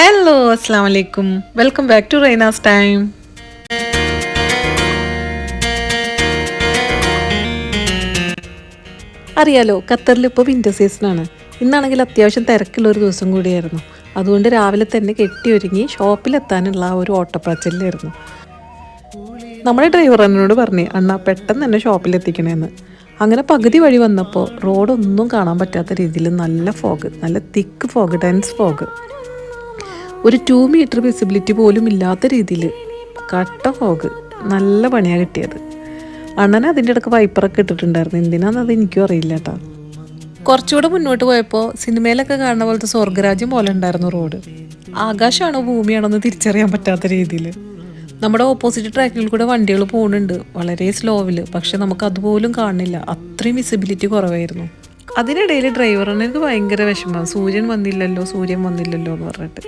Hello അസ്സാം വലൈക്കും, welcome back to Raina's time. അറിയാലോ, ഖത്തറിൽ ഇപ്പോൾ വിൻ്റർ സീസണാണ്. ഇന്നാണെങ്കിൽ അത്യാവശ്യം തിരക്കുള്ള ഒരു ദിവസം കൂടിയായിരുന്നു. അതുകൊണ്ട് രാവിലെ തന്നെ കെട്ടിയൊരുങ്ങി ഷോപ്പിലെത്താനുള്ള ആ ഒരു ഓട്ടപ്പാച്ചിലായിരുന്നു. നമ്മുടെ ഡ്രൈവർ എന്നോട് പറഞ്ഞു, അണ്ണാ പെട്ടെന്ന് തന്നെ ഷോപ്പിലെത്തിക്കണേന്ന്. അങ്ങനെ പകുതി വഴി വന്നപ്പോൾ റോഡൊന്നും കാണാൻ പറ്റാത്ത രീതിയിൽ നല്ല ഫോഗ്, നല്ല തിക്ക് ഫോഗ്, ഡെൻസ് ഫോഗ്. ഒരു 2 മീറ്റർ വിസിബിലിറ്റി പോലും ഇല്ലാത്ത രീതിയിൽ കട്ട ഫോഗ്. നല്ല പണിയാണ് കിട്ടിയത്. അണ്ണനെ അതിൻ്റെ ഇടയ്ക്ക് വൈപ്പറൊക്കെ ഇട്ടിട്ടുണ്ടായിരുന്നു. എന്തിനാണെന്നത് എനിക്കും അറിയില്ല കേട്ടോ. കുറച്ചുകൂടെ മുന്നോട്ട് പോയപ്പോൾ സിനിമയിലൊക്കെ കാണുന്ന പോലത്തെ സ്വർഗരാജ്യം പോലെ ഉണ്ടായിരുന്നു റോഡ്. ആകാശമാണോ ഭൂമിയാണോ എന്ന് തിരിച്ചറിയാൻ പറ്റാത്ത രീതിയിൽ. നമ്മുടെ ഓപ്പോസിറ്റ് ട്രാക്കിൽ കൂടെ വണ്ടികൾ പോകുന്നുണ്ട് വളരെ സ്ലോവിൽ. പക്ഷെ നമുക്ക് അതുപോലും കാണുന്നില്ല, അത്രയും വിസിബിലിറ്റി കുറവായിരുന്നു. അതിനിടയിൽ ഡ്രൈവറിന് എനിക്ക് ഭയങ്കര വിഷമം. സൂര്യൻ വന്നില്ലല്ലോ എന്ന് പറഞ്ഞിട്ട്.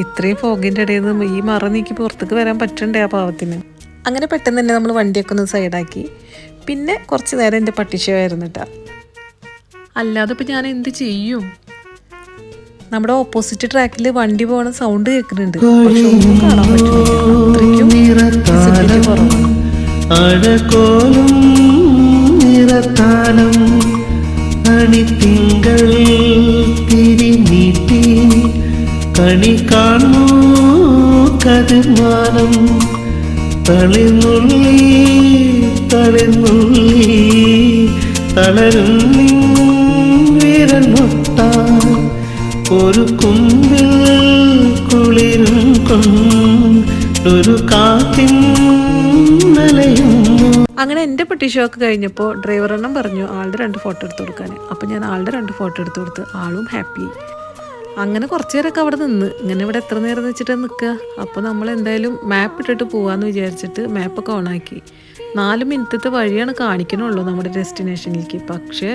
ഇത്രയും ഫോഗിൻ്റെ ഇടയിൽ നിന്ന് ഈ മറ നീക്കി പുറത്തേക്ക് വരാൻ പറ്റണ്ടേ ആ പാവത്തിന്. അങ്ങനെ പെട്ടെന്ന് തന്നെ നമ്മൾ വണ്ടിയൊക്കെ ഒന്ന് സൈഡാക്കി. പിന്നെ കുറച്ച് നേരം എൻ്റെ പട്ടിഷമായിരുന്നു കേട്ടോ. അല്ലാതെ ഇപ്പം ഞാൻ എന്ത് ചെയ്യും? നമ്മുടെ ഓപ്പോസിറ്റ് ട്രാക്കിൽ വണ്ടി പോകണ സൗണ്ട് കേൾക്കുന്നുണ്ട്, പക്ഷെ ഒന്നും കാണാൻ പറ്റുന്നില്ല. അത്രയ്ക്കും വിസിബിലിറ്റി കുറവാണ്. തിങ്കൾ തിരിനീട്ടി കണി കാണൂ കതിർമാനം തളിർന്നുള്ളി തളിർന്നുള്ളി തളരും വിരൽ മുട്ടാൻ ഒരു കുമ്പിൽ കുളിരും കൊണ്ടൊരു കാറ്റിൻ നലയും. അങ്ങനെ എൻ്റെ പെട്ടിഷോക്ക് കഴിഞ്ഞപ്പോൾ ഡ്രൈവർ എണ്ണം പറഞ്ഞു ആളുടെ 2 ഫോട്ടോ എടുത്ത് കൊടുക്കാൻ. അപ്പം ഞാൻ ആളുടെ 2 ഫോട്ടോ എടുത്ത് കൊടുത്ത്. ആളും ഹാപ്പി. അങ്ങനെ കുറച്ച് നേരമൊക്കെ അവിടെ നിന്ന്. ഇങ്ങനെ ഇവിടെ എത്ര നേരം വെച്ചിട്ട് നിൽക്കുക. അപ്പോൾ നമ്മൾ എന്തായാലും മാപ്പ് ഇട്ടിട്ട് പോകാമെന്ന് വിചാരിച്ചിട്ട് മാപ്പൊക്കെ ഓണാക്കി. 4 മിനിറ്റത്തെ വഴിയാണ് കാണിക്കണുള്ളൂ നമ്മുടെ ഡെസ്റ്റിനേഷനിലേക്ക്. പക്ഷേ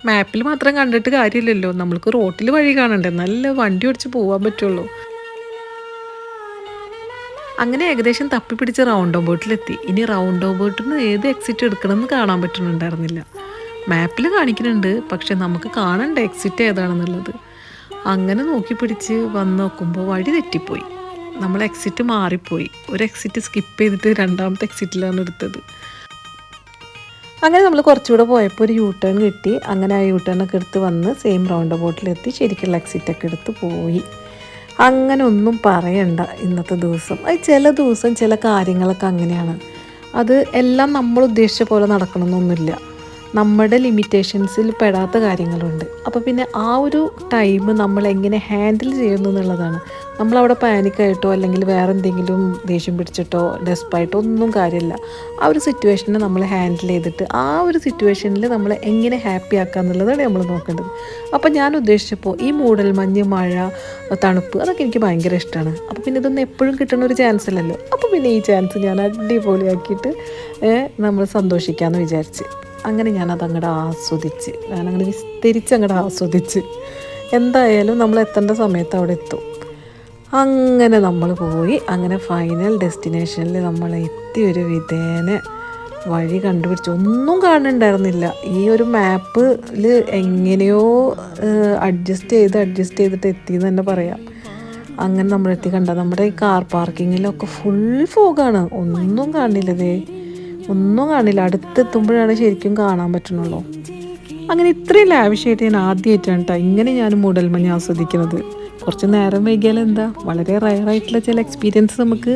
മാപ്പിൽ മാത്രം കണ്ടിട്ട് കാര്യമില്ലല്ലോ, നമ്മൾക്ക് റോട്ടിൽ വഴി കാണണ്ടേ, നല്ല വണ്ടി ഓടിച്ച് പോകാൻ പറ്റുള്ളൂ. അങ്ങനെ ഏകദേശം തപ്പിപ്പിടിച്ച് റൗണ്ട് ഓബോട്ടിലെത്തി. ഇനി റൗണ്ട് ഓബോട്ടിൽ നിന്ന് ഏത് എക്സിറ്റ് എടുക്കണമെന്ന് കാണാൻ പറ്റുന്നുണ്ടായിരുന്നില്ല. മാപ്പിൽ കാണിക്കുന്നുണ്ട്, പക്ഷെ നമുക്ക് കാണണ്ട എക്സിറ്റ് ഏതാണെന്നുള്ളത്. അങ്ങനെ നോക്കി പിടിച്ച് വന്ന് നോക്കുമ്പോൾ വഴി തെറ്റിപ്പോയി. നമ്മൾ എക്സിറ്റ് മാറിപ്പോയി. ഒരു എക്സിറ്റ് സ്കിപ്പ് ചെയ്തിട്ട് 2ാമത്തെ എക്സിറ്റിലാണ് എടുത്തത്. അങ്ങനെ നമ്മൾ കുറച്ചുകൂടെ പോയപ്പോൾ ഒരു യൂ ടേൺ കിട്ടി. അങ്ങനെ ആ യൂ ടേണൊക്കെ എടുത്ത് വന്ന് സെയിം റൗണ്ട് ബോട്ടിലെത്തി ശരിക്കുള്ള എക്സിറ്റൊക്കെ എടുത്ത് പോയി. അങ്ങനെ ഒന്നും പറയണ്ട ഇന്നത്തെ ദിവസം. അത് ചില ദിവസം ചില കാര്യങ്ങളൊക്കെ അങ്ങനെയാണ്. അത് എല്ലാം നമ്മൾ ഉദ്ദേശിച്ച പോലെ നടക്കണമെന്നൊന്നുമില്ല. നമ്മുടെ ലിമിറ്റേഷൻസിൽ പെടാത്ത കാര്യങ്ങളുണ്ട്. അപ്പോൾ പിന്നെ ആ ഒരു ടൈം നമ്മൾ എങ്ങനെ ഹാൻഡിൽ ചെയ്യുന്നു എന്നുള്ളതാണ്. നമ്മളവിടെ പാനിക്കായിട്ടോ അല്ലെങ്കിൽ വേറെ എന്തെങ്കിലും ദേഷ്യം പിടിച്ചിട്ടോ ഡെസ്പായിട്ടോ ഒന്നും കാര്യമില്ല. ആ ഒരു സിറ്റുവേഷനെ നമ്മൾ ഹാൻഡിൽ ചെയ്തിട്ട് ആ ഒരു സിറ്റുവേഷനിൽ നമ്മൾ എങ്ങനെ ഹാപ്പി ആക്കുക എന്നുള്ളതാണ് നമ്മൾ നോക്കേണ്ടത്. അപ്പോൾ ഞാൻ ഉദ്ദേശിച്ചപ്പോൾ ഈ മൂടൽമഞ്ഞ്, മഴ, തണുപ്പ് അതൊക്കെ എനിക്ക് ഭയങ്കര ഇഷ്ടമാണ്. അപ്പോൾ പിന്നെ ഇതൊന്നും എപ്പോഴും കിട്ടുന്ന ഒരു ചാൻസ് അല്ലല്ലോ. അപ്പോൾ പിന്നെ ഈ ചാൻസ് ഞാൻ അടിപൊളിയാക്കിയിട്ട് നമ്മൾ സന്തോഷിക്കാമെന്ന് വിചാരിച്ച്. അങ്ങനെ ഞാനതങ്ങോട്ട് ആസ്വദിച്ച്, ഞാനങ്ങനെ വിസ്തരിച്ചങ്ങോട്ട് ആസ്വദിച്ച്. എന്തായാലും നമ്മൾ എത്തേണ്ട സമയത്ത് അവിടെ എത്തും. അങ്ങനെ നമ്മൾ പോയി. അങ്ങനെ ഫൈനൽ ഡെസ്റ്റിനേഷനിൽ നമ്മൾ എത്തി. ഒരു വിധേന വഴി കണ്ടുപിടിച്ച്. ഒന്നും കാണുന്നുണ്ടായിരുന്നില്ല. ഈ ഒരു മാപ്പിൽ എങ്ങനെയോ അഡ്ജസ്റ്റ് ചെയ്തിട്ട് എത്തിയെന്ന് തന്നെ പറയാം. അങ്ങനെ നമ്മളെത്തി. നമ്മുടെ ഈ കാർ പാർക്കിങ്ങിലൊക്കെ ഫുൾ ഫോഗാണ്. ഒന്നും കാണില്ലതേ, ഒന്നും കാണില്ല. അടുത്തെത്തുമ്പോഴാണ് ശരിക്കും കാണാൻ പറ്റണുള്ളൂ. അങ്ങനെ ഇത്രയും ലാവിഷായിട്ട് ഞാൻ ആദ്യമായിട്ടാണ് കേട്ടോ ഇങ്ങനെ ഞാൻ മൂടൽമഞ്ഞ് ആസ്വദിക്കുന്നത്. കുറച്ച് നേരം വൈകിയാൽ എന്താ, വളരെ റയറായിട്ടുള്ള ചില എക്സ്പീരിയൻസ് നമുക്ക്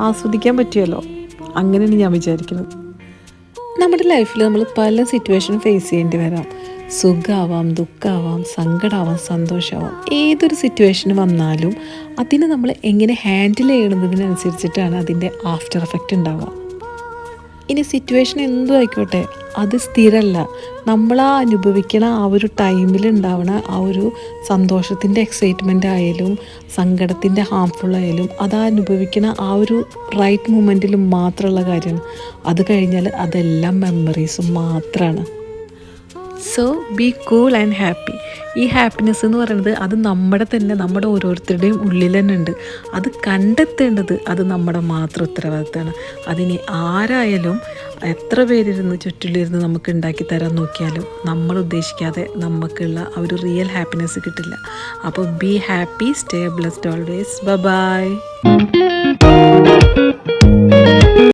ആസ്വദിക്കാൻ പറ്റുമല്ലോ. അങ്ങനെയാണ് ഞാൻ വിചാരിക്കുന്നത്. നമ്മുടെ ലൈഫിൽ നമ്മൾ പല സിറ്റുവേഷൻ ഫേസ് ചെയ്യേണ്ടി വരാം. സുഖമാവാം, ദുഃഖമാവാം, സങ്കടമാവാം, സന്തോഷമാവാം. ഏതൊരു സിറ്റുവേഷൻ വന്നാലും അതിനെ നമ്മൾ എങ്ങനെ ഹാൻഡിൽ ചെയ്യണതിനനുസരിച്ചിട്ടാണ് അതിൻ്റെ ആഫ്റ്റർ എഫക്റ്റ് ഉണ്ടാവുക. ഇനി സിറ്റുവേഷൻ എന്തും ആയിക്കോട്ടെ, അത് സ്ഥിരമല്ല. നമ്മൾ അനുഭവിക്കണ ആ ഒരു ടൈമിൽ ഉണ്ടാവണ ആ ഒരു സന്തോഷത്തിൻ്റെ എക്സൈറ്റ്മെൻ്റ് ആയാലും സങ്കടത്തിൻ്റെ ഹാംഫുൾ ആയാലും അത് അനുഭവിക്കണ ആ ഒരു റൈറ്റ് മൊമെൻറ്റിൽ മാത്രമുള്ള കാര്യമാണ്. അത് കഴിഞ്ഞാൽ അതെല്ലാം മെമ്മറീസും മാത്രമാണ്. So B cool and happy. ഈ ഹാപ്പിനെസ് എന്ന് പറയുന്നത് അത് നമ്മുടെ ഓരോരുത്തരുടെയും ഉള്ളിൽ തന്നെ ഉണ്ട്. അത് കണ്ടെത്തേണ്ടത് അത് നമ്മുടെ മാത്രം ഉത്തരവാദിത്തമാണ്. അതിന് ആരായാലും എത്ര പേരിരുന്ന് ചുറ്റിലിരുന്ന് നമുക്ക് ഉണ്ടാക്കി തരാൻ നോക്കിയാലും നമ്മൾ ഉദ്ദേശിക്കാതെ നമുക്കുള്ള ആ ഒരു റിയൽ ഹാപ്പിനെസ് കിട്ടില്ല. അപ്പോൾ be happy, stay blessed always. By.